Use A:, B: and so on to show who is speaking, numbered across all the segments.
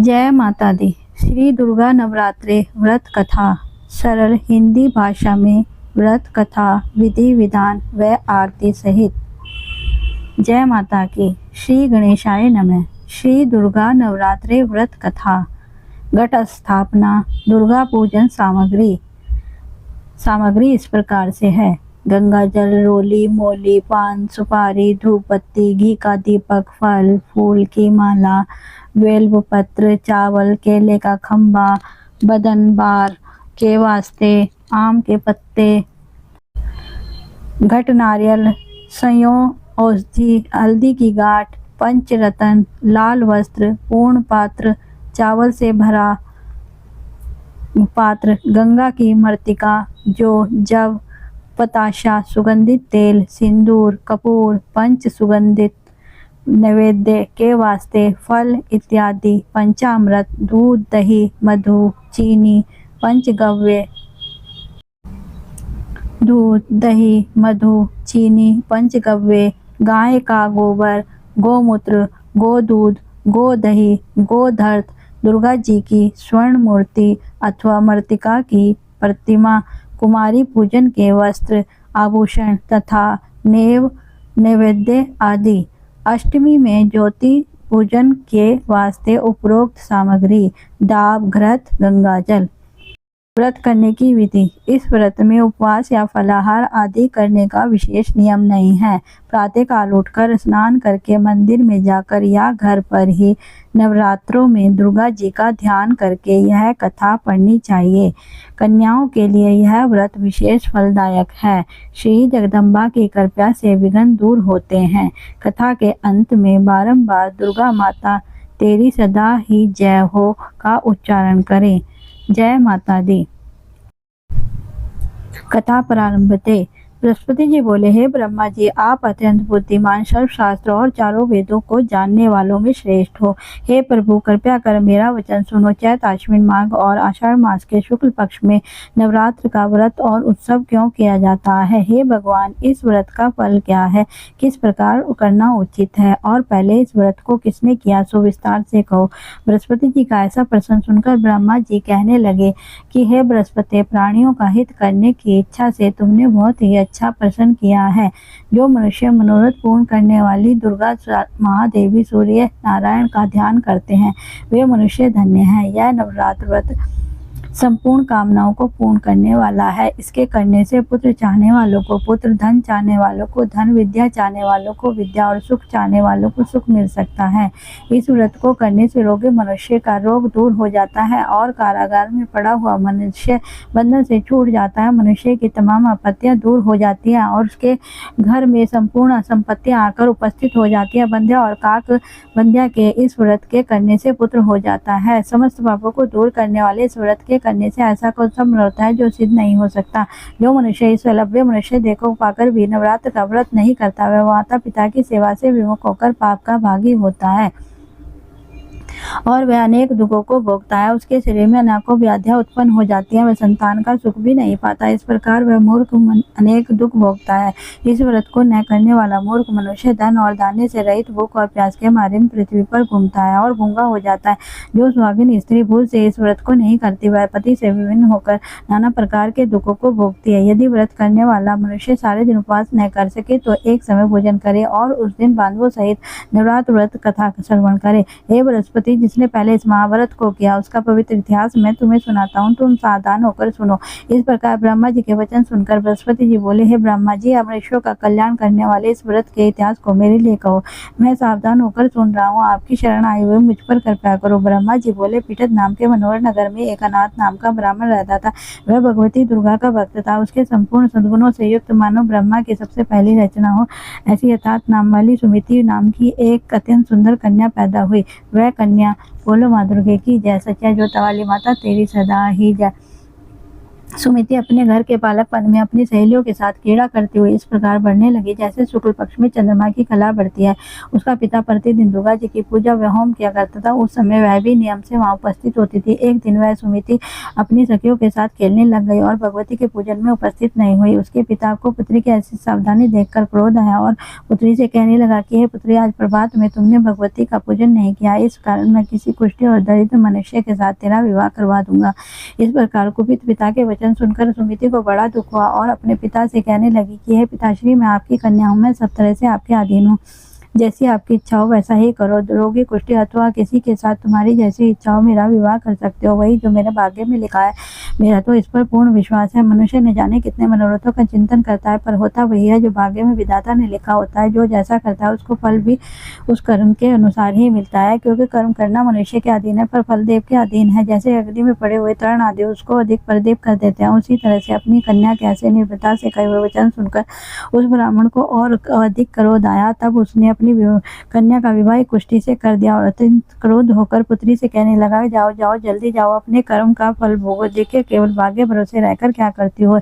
A: जय माता दी। श्री दुर्गा नवरात्रि व्रत कथा सरल हिंदी भाषा में व्रत कथा विधि विधान व आरती सहित। जय माता की। श्री गणेशाय नमः। श्री दुर्गा नवरात्रि व्रत कथा। घट स्थापना। दुर्गा पूजन सामग्री इस प्रकार से है। गंगा जल, रोली, मोली, पान, सुपारी, धूप बत्ती, घी का दीपक, फल फूल की माला, बेल पत्र, चावल, केले का खंबा, बदन बार के वास्ते आम के पत्ते, घट नारियल, सयों, औषधि, हल्दी की गांठ, पंचरत्न, लाल वस्त्र, पूर्ण पात्र, चावल से भरा पात्र, गंगा की मृतिका, जव, पताशा, सुगंधित तेल, सिंदूर, कपूर, पंच सुगंधित नैवेद्य के वास्ते फल इत्यादि, पंचामृत, दूध, दही, मधु, चीनी, पंचगव्य, गाय का गोबर, गोमूत्र, गोदूध, गोदही, गोधर्त, दुर्गा जी की स्वर्ण मूर्ति अथवा मृतिका की प्रतिमा, कुमारी पूजन के वस्त्र, आभूषण तथा नैवेद्य आदि। अष्टमी में ज्योति पूजन के वास्ते उपरोक्त सामग्री, डाब, घृत, गंगाजल। व्रत करने की विधि। इस व्रत में उपवास या फलाहार आदि करने का विशेष नियम नहीं है। प्रातःकाल उठकर स्नान करके मंदिर में जाकर या घर पर ही नवरात्रों में दुर्गा जी का ध्यान करके यह कथा पढ़नी चाहिए। कन्याओं के लिए यह व्रत विशेष फलदायक है। श्री जगदम्बा की कृपा से विघ्न दूर होते हैं। कथा के अंत में बारंबार दुर्गा माता तेरी सदा ही जय हो का उच्चारण करें। जय माता दी। कथा प्रारंभते। बृहस्पति जी बोले, हे ब्रह्मा जी, आप अत्यंत बुद्धिमान, सर्वशास्त्र और चारों वेदों को जानने वालों में श्रेष्ठ हो। हे प्रभु, कृपया कर मेरा वचन सुनो। चैत आश्विन माघ और आषाढ़ मास के शुक्ल पक्ष में नवरात्र का व्रत और उत्सव क्यों किया जाता है? हे भगवान, इस व्रत का फल क्या है? किस प्रकार करना उचित है? और पहले इस व्रत को किसने किया, सो विस्तार से कहो। बृहस्पति जी का ऐसा प्रश्न सुनकर ब्रह्मा जी कहने लगे कि हे बृहस्पति, प्राणियों का हित करने की इच्छा से तुमने बहुत ही अच्छा प्रश्न किया है। जो मनुष्य मनोरथ पूर्ण करने वाली दुर्गा महादेवी सूर्य नारायण का ध्यान करते हैं, वे मनुष्य धन्य हैं। यह नवरात्र व्रत संपूर्ण कामनाओं को पूर्ण करने वाला है। इसके करने से पुत्र चाहने वालों को पुत्र, धन चाहने वालों को धन, विद्या चाहने वालों को विद्या और सुख चाहने वालों को सुख मिल सकता है। इस व्रत को करने से रोगी मनुष्य का रोग दूर हो जाता है और कारागार में पड़ा हुआ मनुष्य बंधन से छूट जाता है। मनुष्य की तमाम आपत्तियां दूर हो जाती हैं और उसके घर में संपूर्ण संपत्तियां आकर उपस्थित हो जाती है। बंध्या और काक बंध्या के इस व्रत के करने से पुत्र हो जाता है। समस्त पापों को दूर करने वाले इस व्रत के करने से ऐसा कौन सा होता है जो सिद्ध नहीं हो सकता। जो मनुष्य इस लभ्य मनुष्य देखो पाकर भी नवरात्र का व्रत नहीं करता, वह माता पिता की सेवा से विमुख होकर पाप का भागी होता है और वह अनेक दुखों को भोगता है। उसके शरीर में अनेकों व्याधियां उत्पन्न हो जाती हैं। वह संतान का सुख भी नहीं पाता। इस प्रकार वह मूर्ख अनेक दुख भोगता है। इस व्रत को न करने वाला मूर्ख मनुष्य धन और धान्य से रहित, भूख और प्यास के मारे पृथ्वी पर घूमता है और गूंगा हो जाता है। जो सुहागिन स्त्री भूल से इस व्रत को नहीं करती, वह पति से विभिन्न होकर नाना प्रकार के दुखों को भोगती है। यदि व्रत करने वाला मनुष्य सारे दिन उपवास न कर सके तो एक समय भोजन करे और उस दिन बांधवों सहित नवरात्र व्रत कथा श्रवण करे। हे बृहस्पति, जिसने पहले इस महाव्रत को किया, उसका पवित्र इतिहास मैं तुम्हें सुनाता हूँ, तुम सावधान होकर सुनो। इस प्रकार ब्रह्मा जी के वचन सुनकर बृहस्पति जी बोले, हे ब्रह्मा जी, आप मनुष्यों का कल्याण करने वाले इस व्रत के इतिहास को मेरे लिए कहो। मैं सावधान होकर सुन रहा हूँ, आपकी शरण आई हुई मुझ पर कृपा करो। ब्रह्मा जी बोले, पीठत नाम के मनोहर नगर में एक अनाथ नाम का ब्राह्मण रहता था। वह भगवती दुर्गा का भक्त था। उसके संपूर्ण सद्गुणों से युक्त मानो ब्रह्मा की सबसे पहली रचना हो ऐसी यथार्थ नाम वाली सुमिति नाम की एक अत्यंत सुंदर कन्या पैदा हुई। वह कन्या बोलो माँ दुर्गे की जय। सच्चा जोता वाली माता तेरी सदा ही जय। सुमिति अपने घर के पालकपन में अपनी सहेलियों के साथ क्रीड़ा करते हुए इस प्रकार बढ़ने लगी जैसे शुक्ल पक्ष में चंद्रमा की कला बढ़ती है। उसका पिता प्रतिदिन दुर्गा जी की पूजा व होम किया करता था। उस समय वह भी नियम से वहां उपस्थित होती थी। एक दिन वह सुमिति अपनी सखियों के साथ खेलने लग गई और भगवती के पूजन में उपस्थित नहीं हुई। उसके पिता को पुत्री की ऐसी सावधानी देखकर क्रोध आया और पुत्री से कहने लगा कि हे पुत्री, आज प्रभात में तुमने भगवती का पूजन नहीं किया, इस कारण मैं किसी कुष्ठी और दरिद्र मनुष्य के साथ तेरा विवाह करवा दूंगा। इस प्रकार कुपित पिता के वचन सुनकर सुमिति को बड़ा दुख हुआ और अपने पिता से कहने लगी कि हे पिताश्री, मैं आपकी कन्या हूँ, मैं सब तरह से आपके अधीन हूँ, जैसी आपकी इच्छा हो वैसा ही करो। रोगी, कुष्ठी अथवा किसी के साथ तुम्हारी जैसी इच्छा हो मेरा विवाह कर सकते हो, वही जो मेरे भाग्य में लिखा है। मेरा तो इस पर पूर्ण विश्वास है। मनुष्य न जाने कितने मनोरथों का चिंतन करता है, पर होता वही है जो भाग्य में विधाता ने लिखा होता है। जो जैसा करता है उसको फल भी उस कर्म के अनुसार ही मिलता है, क्योंकि कर्म करना मनुष्य के अधीन है पर फल देव के अधीन है। जैसे अग्नि में पड़े हुए तरण आदि उसको अधिक प्रदीप कर देते हैं, उसी तरह से अपनी कन्या के ऐसे निर्भयता से कहे हुए वचन सुनकर उस ब्राह्मण को और अधिक क्रोध आया। तब उसने अपनी कन्या का विवाह कुष्ठी से कर दिया और अत्यंत क्रोध होकर पुत्री से कहने लगा, जाओ जाओ जल्दी जाओ, अपने कर्म का फल भोगो, देखिए केवल भाग्य भरोसे रहकर क्या करती हो।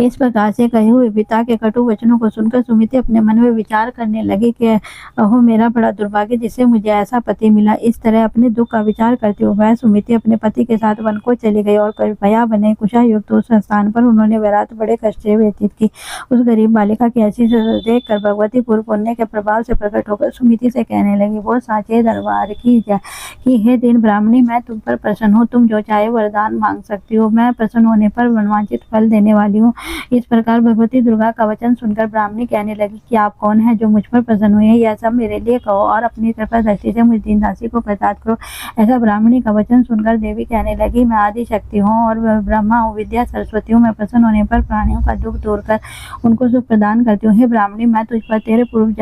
A: इस प्रकार से कहे हुए पिता के कटु वचनों को सुनकर सुमिति अपने मन में विचार करने लगी कि अहो मेरा बड़ा दुर्भाग्य, जिससे मुझे ऐसा पति मिला। इस तरह अपने दुख का विचार करते हुए वह सुमिति अपने पति के साथ वन को चली गई और कृपया बने कुशा युक्त उस स्थान पर उन्होंने वह रात बड़े कष्ट से व्यतीत की। उस गरीब बालिका की ऐसी देख कर भगवती पूर्व पुण्य के प्रभाव से प्रकट होकर सुमिति से कहने लगी, वो साचे दरबार की जय कि हे दीन ब्राह्मणी, मैं तुम पर प्रसन्न हूँ, तुम जो चाहे वरदान मांग सकती हो, मैं प्रसन्न होने पर मनवांचित फल देने वाली हूँ। इस प्रकार भगवती दुर्गा का वचन सुनकर ब्राह्मणी कहने लगी कि आप कौन है जो मुझ पर प्रसन्न हुए हैं, यह सब मेरे लिए कहो और अपनी कृपा दृष्टि से मुझ दीन दासी को प्रसाद करो। ऐसा ब्राह्मणी का वचन सुनकर देवी कहने लगी, मैं आदि शक्ति हूँ और ब्रह्मा हूँ, विद्या सरस्वती हूँ, मैं प्रसन्न होने पर प्राणियों का दुख दूर कर उनको सुख प्रदान करती हूँ। हे ब्राह्मणी, मैं तुझ पर तेरे पूर्व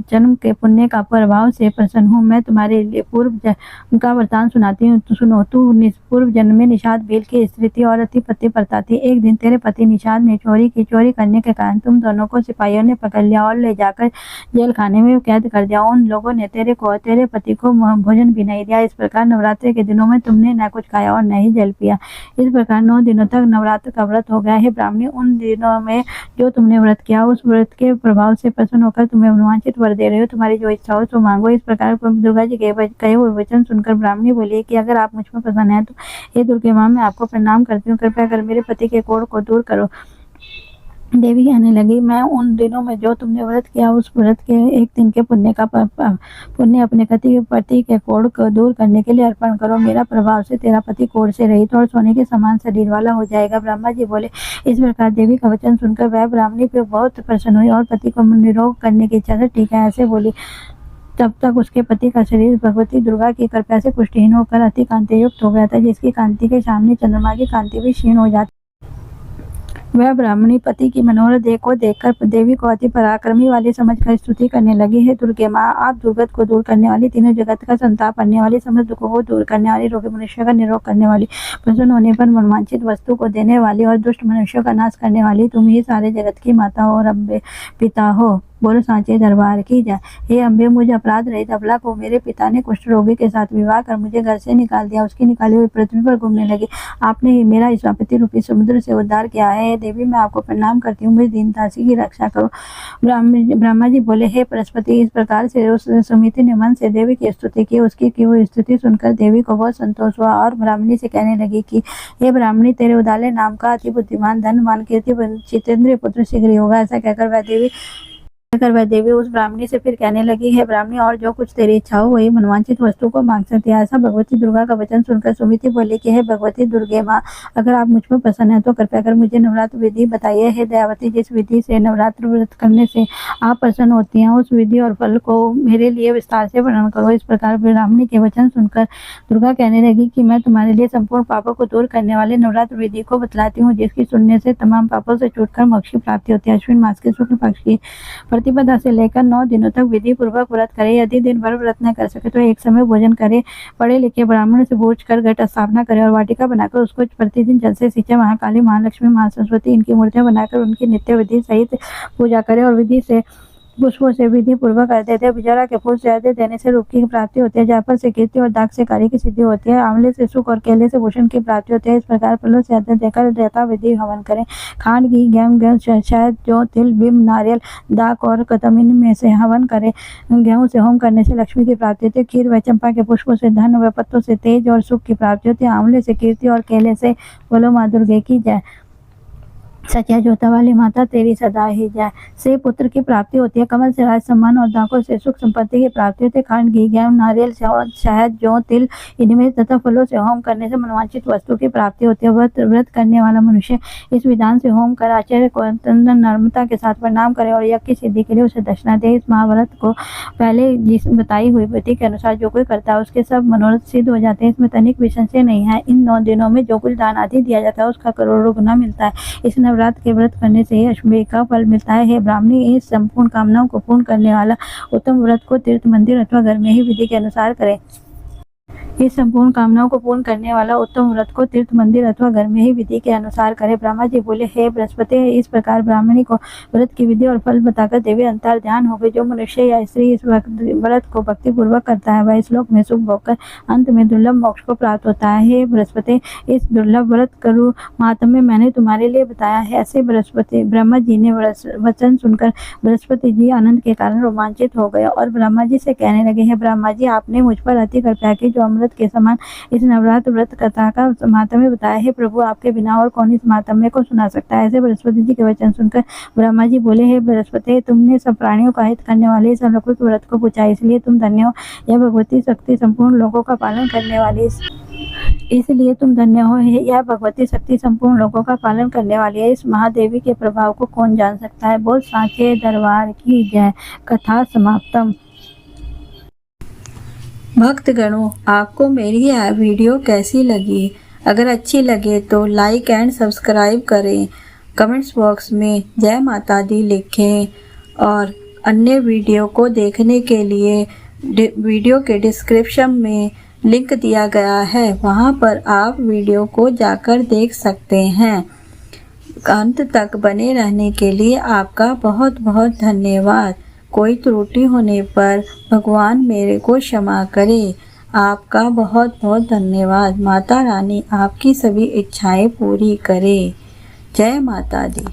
A: जन्म के पुण्य का प्रभाव से प्रसन्न हूँ। मैं तुम्हारे लिए पूर्व जन्म का वृतांत सुनाती हूँ। सुनो, तू पूर्व जन्म में निषाद भील की स्त्री थी और अति पति परता थी। एक दिन तेरे पति निषाद ने चोरी की। चोरी करने के कारण तुम दोनों को सिपाहियों ने पकड़ लिया और ले जाकर जेल खाने में कैद कर दिया। उन लोगों ने तेरे को और तेरे पति को भोजन भी नहीं दिया। इस प्रकार नवरात्रि के दिनों में तुमने न कुछ खाया और न ही जल पिया। इस प्रकार 9 दिनों तक नवरात्र का व्रत हो गया है। ब्राह्मणी, उन दिनों में जो तुमने व्रत किया उस व्रत के प्रभाव से प्रसन्न होकर तुम्हें मनवांचित वर दे रहे हो, तुम्हारी जो इच्छा हो तो मांगो। इस प्रकार दुर्गा जी के कहे हुए वचन सुनकर ब्राह्मणी बोली कि अगर आप मुझ पर प्रसन्न है तो हे दुर्गे माँ, मैं आपको प्रणाम करती हूँ, कृपया कर मेरे पति के कोढ़ को दूर करो। देवी कहने लगी, मैं उन दिनों में जो तुमने व्रत किया उस व्रत के एक दिन के पुण्य अपने पति के कोढ़ को दूर करने के लिए अर्पण करो। मेरा प्रभाव से तेरा पति कोढ़ से रहित और सोने के समान शरीर वाला हो जाएगा। ब्रह्मा जी बोले। इस प्रकार देवी का वचन सुनकर वह ब्राह्मणी पे बहुत प्रसन्न हुई और पति को निरोग करने की इच्छा से ठीक है ऐसे बोली। तब तक उसके पति का शरीर भगवती दुर्गा की कृपा से पुष्टिहीन होकर अति कांति युक्त हो गया था, जिसकी कांति के सामने चंद्रमा की कांति भी क्षीण हो जाती। वह ब्राह्मणी पति की मनोहर देह को देखकर देवी को अति पराक्रमी वाली समझकर स्तुति करने लगी। हे दुर्गे माँ, आप दुर्गत को दूर करने वाली, तीनों जगत का संताप करने वाली, समस्त दुखों को दूर करने वाली, रोगी मनुष्य का निरोग करने वाली, प्रसन्न होने पर मनवांछित वस्तु को देने वाली और दुष्ट मनुष्यों का नाश करने वाली, तुम ही सारे जगत की माता हो और अम्बे पिता हो। बोलो सांचे दरबार की जय। हे अम्बे, मुझे अपराध रहित अबला को मेरे पिता ने कुष्ठ रोगी के साथ विवाह कर मुझे घर से निकाल दिया। उसकी निकाली हुई पृथ्वी पर घूमने लगी। आपने ही मेरा इस आपत्ति रूपी समुद्र से उद्धार किया है। देवी, मैं आपको प्रणाम करती हूँ, मुझे दीन दासी की रक्षा करो। ब्रह्मा जी बोले, हे बृहस्पति, इस प्रकार से उस सुमिति ने मन से देवी की स्तुति की। उसकी की हुई स्तुति सुनकर देवी को बहुत संतोष हुआ और ब्राह्मणी से कहने लगी कि हे ब्राह्मणी, तेरे उदाले नाम का अति बुद्धिमान धनवान कीर्ति जितेंद्रिय पुत्र शीघ्र ही होगा। ऐसा कहकर वह देवी उस ब्राह्मणी से फिर कहने लगी, है ब्राह्मणी, और जो कुछ तेरी इच्छा हो वही मनवांचित वस्तु को मांग सकती है। ऐसा भगवती दुर्गा का वचन सुनकर सुमिति बोली कि हे भगवती दुर्गे माँ, अगर आप मुझ पर प्रसन्न है तो कृपया कर मुझे नवरात्र विधि बताइए। हे दयावती, जिस विधि से नवरात्र व्रत करने से आप प्रसन्न होती हैं उस विधि और फल को मेरे लिए विस्तार से वर्णन करो। इस प्रकार ब्राह्मणी के वचन सुनकर दुर्गा कहने लगी कि मैं तुम्हारे लिए संपूर्ण पापों को दूर करने वाले नवरात्र विधि को बतलाती हूँ, जिसकी सुनने से तमाम पापों से छूटकर मोक्ष की प्राप्ति होती है। अश्विन मास के शुक्ल पक्ष की प्रतिपदा से लेकर 9 दिनों तक विधि पूर्वक व्रत करे। यदि दिन भर व्रत न कर सके तो एक समय भोजन करे। पढ़े लिखे ब्राह्मण से पूछ कर घट स्थापना करे और वाटिका बनाकर उसको प्रतिदिन जल से सींचे। महाकाली, महालक्ष्मी, महासरस्वती इनकी मूर्तियां बनाकर उनकी नित्य विधि सहित पूजा करे और विधि से पुष्पों से विधि पूर्वक करते थे। बिजौरा के फूल शहद देने से रुपकी की प्राप्ति होती है। जायफल से कीर्ति और दाग से कार्य की सिद्धि होती है। आंवले से सुख और केले से भूषण की प्राप्ति होती है। इस प्रकार फलों से शहद देकर यथाविधि हवन करें। खांड, घी, गेहूं, शहद, जौ, तिल, बिम, नारियल, दाक और कतमिन में से हवन करें। गेहूं से होम करने से लक्ष्मी की प्राप्ति होती है। खीर व चंपा के पुष्पों से धन व पत्तों से तेज और सुख की प्राप्ति होती है। आंवले से कीर्ति और केले से बोलो माँ दुर्गे की जय। सच्चा जोता वाली माता तेरी सदा ही जय से पुत्र की प्राप्ति होती है। कमल से राज सम्मान और दाखों से सुख संपत्ति की प्राप्ति होती है। खांड, घी, गेहूं, नारियल, शहद, जौ, तिल इनमें तथा फलों से होम करने से मनवांछित वस्तु की प्राप्ति होती है। व्रत करने वाला मनुष्य इस विधान से होम कर आचार्य को नम्रता के साथ प्रणाम करे और यज्ञ की सिद्धि के लिए उसे दक्षिणा दे। इस महाव्रत को पहले जिस बताई हुई विधि के अनुसार जो कोई करता है उसके सब मनोरथ सिद्ध हो जाते हैं। इसमें तनिक भी संशय नहीं है। इन 9 दिनों में जो कुछ दान आदि दिया जाता है उसका करोड़ों गुना मिलता है। इस नवरात्र के व्रत करने से अश्वमेध का फल मिलता है। हे ब्राह्मणी, इस संपूर्ण कामनाओं को पूर्ण करने वाला उत्तम व्रत को तीर्थ, मंदिर अथवा घर में ही विधि के अनुसार करें। इस संपूर्ण कामनाओं को पूर्ण करने वाला उत्तम व्रत को तीर्थ, मंदिर अथवा घर में ही विधि के अनुसार करे। ब्रह्मा जी बोले, हे बृहस्पति, इस प्रकार ब्राह्मणी को व्रत की विधि और फल बताकर देवी अंतर ध्यान हो गई। जो मनुष्य या स्त्री इस व्रत को भक्ति पूर्वक करता है वह इस लोक में सुख भोगकर अंत में दुर्लभ मोक्ष को प्राप्त होता है। हे बृहस्पति, इस दुर्लभ व्रत करू महात्म्य मैंने तुम्हारे लिए बताया है। ऐसे ब्रह्मा जी ने वचन सुनकर बृहस्पति जी आनंद के कारण रोमांचित हो गए और ब्रह्मा जी से कहने लगे, हे ब्रह्मा जी, आपने मुझ पर अति कृपा की जो अमृत के समान इस नवरात्र व्रत कथा का महात्म्य बताया है। प्रभु, आपके बिना और कौन इस महात्म्य को सुना सकता है। ऐसे बृहस्पति जी के वचन सुनकर ब्रह्मा जी बोले, हे बृहस्पति, तुमने सब प्राणियों का हित करने वाले इस अलौकिक व्रत को पूछा, इसलिए तुम धन्य हो। यह भगवती शक्ति संपूर्ण लोगों का पालन करने वाली इसलिए तुम धन्य हो। यह भगवती शक्ति संपूर्ण लोगों का पालन करने वाली है। इस महादेवी के प्रभाव को कौन जान सकता है। बोल सांचे दरबार की जय। कथा समाप्तम। भक्तगणों, आपको मेरी यह वीडियो कैसी लगी? अगर अच्छी लगे तो लाइक एंड सब्सक्राइब करें। कमेंट्स बॉक्स में जय माता दी लिखें और अन्य वीडियो को देखने के लिए वीडियो के डिस्क्रिप्शन में लिंक दिया गया है, वहां पर आप वीडियो को जाकर देख सकते हैं। अंत तक बने रहने के लिए आपका बहुत बहुत धन्यवाद। कोई त्रुटि होने पर भगवान मेरे को क्षमा करे। आपका बहुत बहुत धन्यवाद। माता रानी आपकी सभी इच्छाएं पूरी करे। जय माता दी।